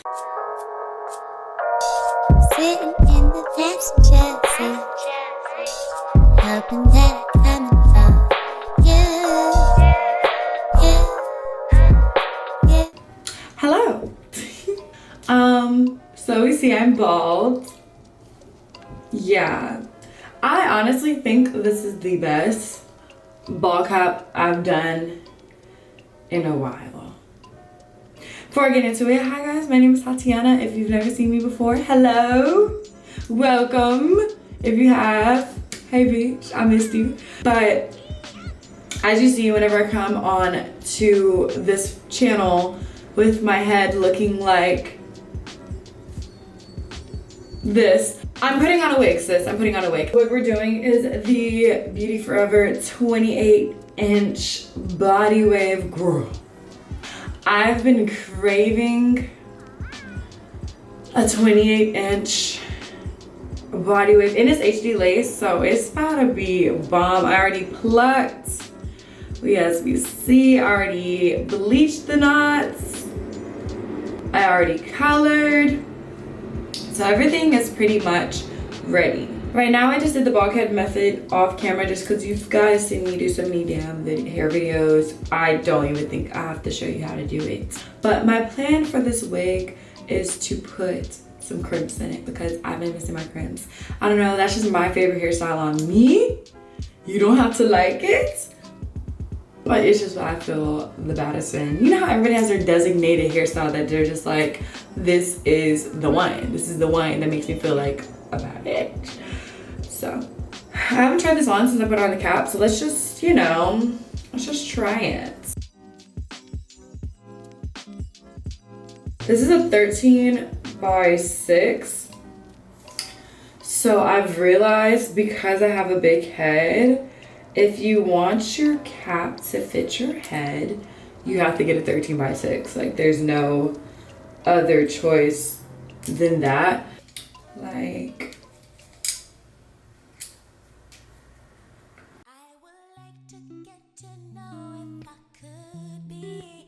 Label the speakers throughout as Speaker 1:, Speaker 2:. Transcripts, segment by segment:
Speaker 1: Sitting in the passenger seat, hoping that I'm coming for you.
Speaker 2: Hello. So we see I'm bald. Yeah. I honestly think this is the best ball cap I've done in a while. Before I get into it, hi guys, my name is Tatiana. If you've never seen me before, hello. Welcome. If you have, hey bitch, I missed you. But as you see, whenever I come on to this channel with my head looking like this, I'm putting on a wig, sis. I'm putting on a wig. What we're doing is the Beauty Forever 28-inch body wave. Girl, I've been craving a 28-inch body wave, and it's HD lace, so it's about to be bomb. I already plucked. As we see, I already bleached the knots. I already colored. So everything is pretty much ready. Right now I just did the bald head method off camera just because you guys see me do so many damn hair videos. I don't even think I have to show you how to do it. But my plan for this wig is to put some crimps in it because I've been missing my crimps. I don't know, that's just my favorite hairstyle on me. You don't have to like it, but it's just what I feel the baddest in. You know how everybody has their designated hairstyle that they're just like, this is the one. This is the one that makes me feel like a bad bitch. So, I haven't tried this on since I put on the cap, so let's just, let's just try it. This is a 13x6. So I've realized because I have a big head, if you want your cap to fit your head, you have to get a 13x6. Like, there's no other choice than that. Like,
Speaker 1: I would like to get to know if I could be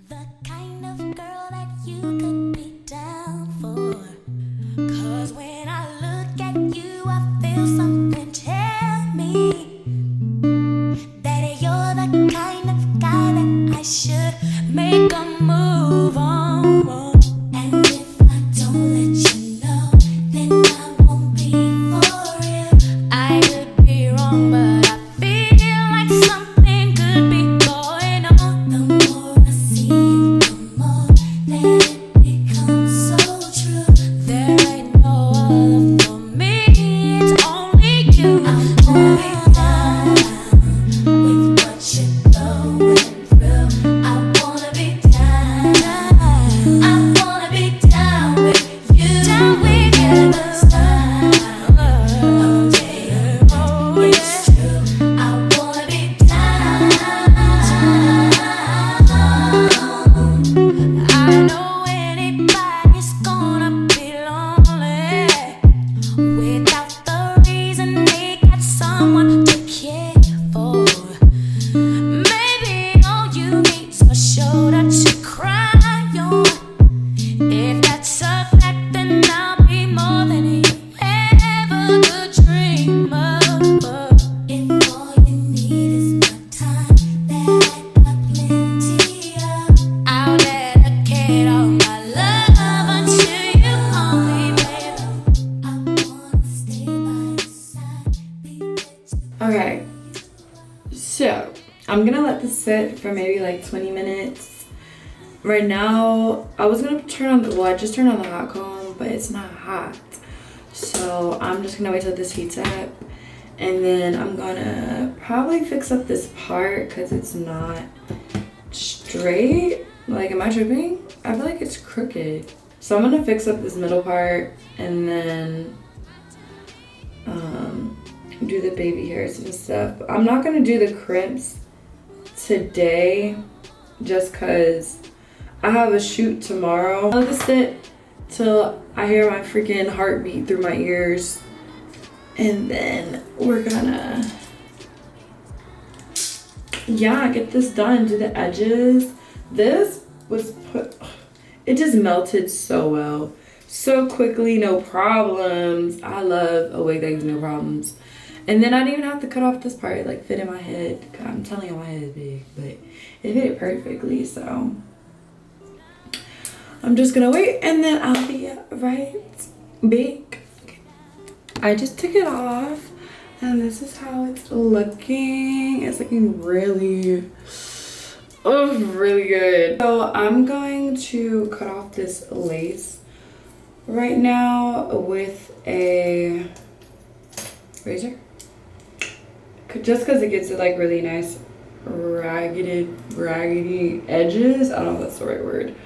Speaker 1: the kind of girl that you could be down for. 'Cause when I look at you, I feel something tell me that you're the kind of guy that I should make a move on. And if I don't let you know, then I won't be for real. I could be wrong, but I feel like something could be going on. The more I see you, the more that it becomes so true. There ain't no other for me, it's only you. I'm going down with what you're going through. I wanna be down. I wanna be down with you. Down with you. It's true. I wanna be down. I know anybody's gonna be lonely without the reason they got someone to care for. Maybe all you need's a shoulder to cry on. If that's a fact, then I'll be more than you ever could dream of. If all you need is my time, that I got plenty of, I'll dedicate all my love unto you only, baby. I wanna stay by your side, be there to
Speaker 2: okay. So, I'm gonna let this sit for maybe like 20 minutes. Right now, I was gonna turn on I just turned on the hot comb, but it's not hot. So I'm just gonna wait till this heats up. And then I'm gonna probably fix up this part because it's not straight. Like, am I tripping? I feel like it's crooked. So I'm gonna fix up this middle part and then do the baby hairs and stuff. I'm not gonna do the crimps today just because I have a shoot tomorrow. I'll just sit till I hear my freaking heartbeat through my ears, and then we're gonna get this done. Do the edges. This was put it just melted so well. So quickly, no problems. I love a wig that gives no problems. And then I didn't even have to cut off this part. It like fit in my head. I'm telling you, my head is big, but it fit perfectly. So I'm just gonna wait and then I'll be right back. Okay. I just took it off and this is how it's looking. It's looking really, oh, really good. So I'm going to cut off this lace right now with a razor, just because it gives it like really nice raggedy edges. I don't know if that's the right word,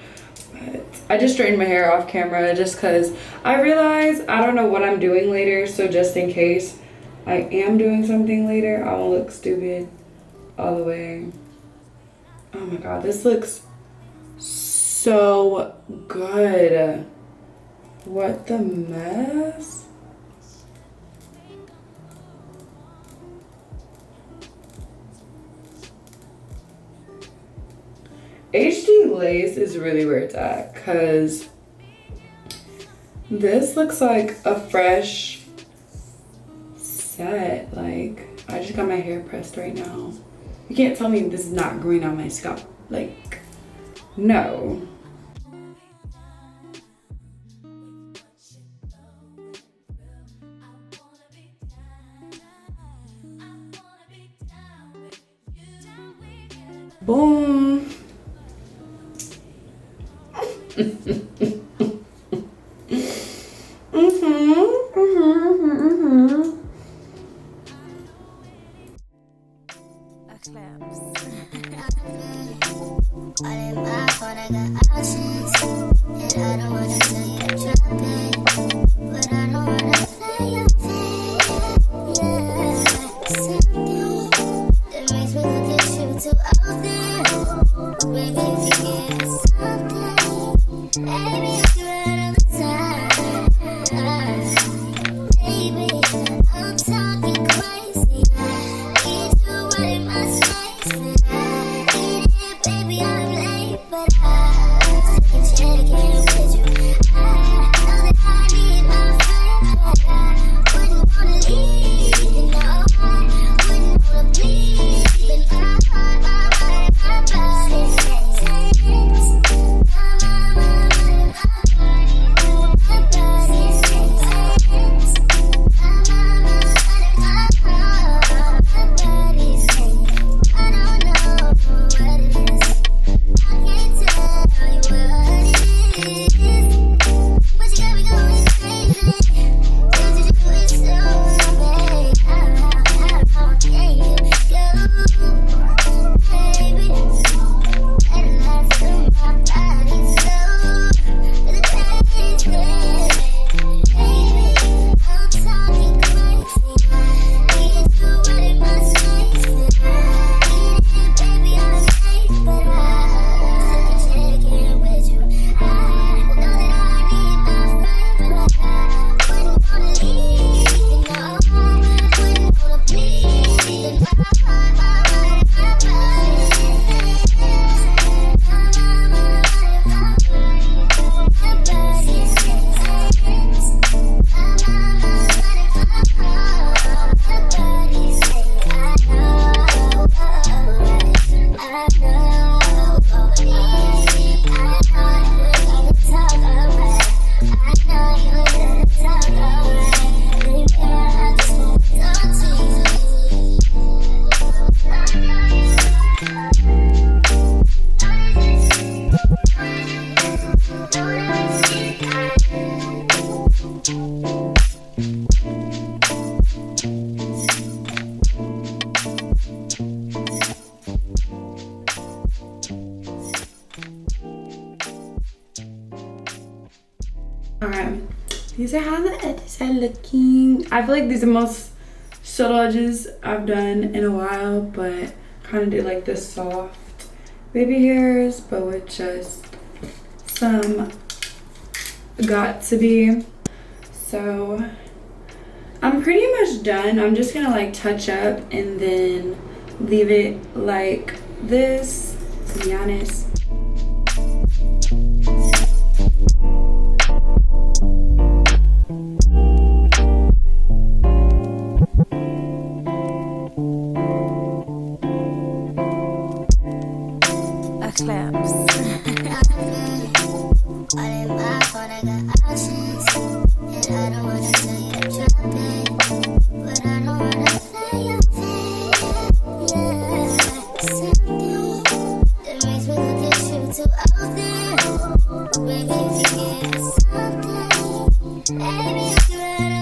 Speaker 2: but I just straightened my hair off camera just because I realized I don't know what I'm doing later, so just in case I am doing something later, I won't look stupid all the way. Oh my god, this looks so good. What the mess? HD lace is really where it's at, because this looks like a fresh set. Like, I just got my hair pressed right now. You can't tell me this is not growing on my scalp. Like, no. Boom. Alright, these are how the edges are looking. I feel like these are the most subtle edges I've done in a while, but kind of did like the soft baby hairs, but with just some got to be. So I'm pretty much done. I'm just gonna like touch up and then leave it like this, to be honest.
Speaker 1: All in my phone, I got options. And I don't wanna tell you to drop it, but I don't wanna play your thing. Yeah, something that makes me look at you too often. Maybe you can give me something. Maybe you can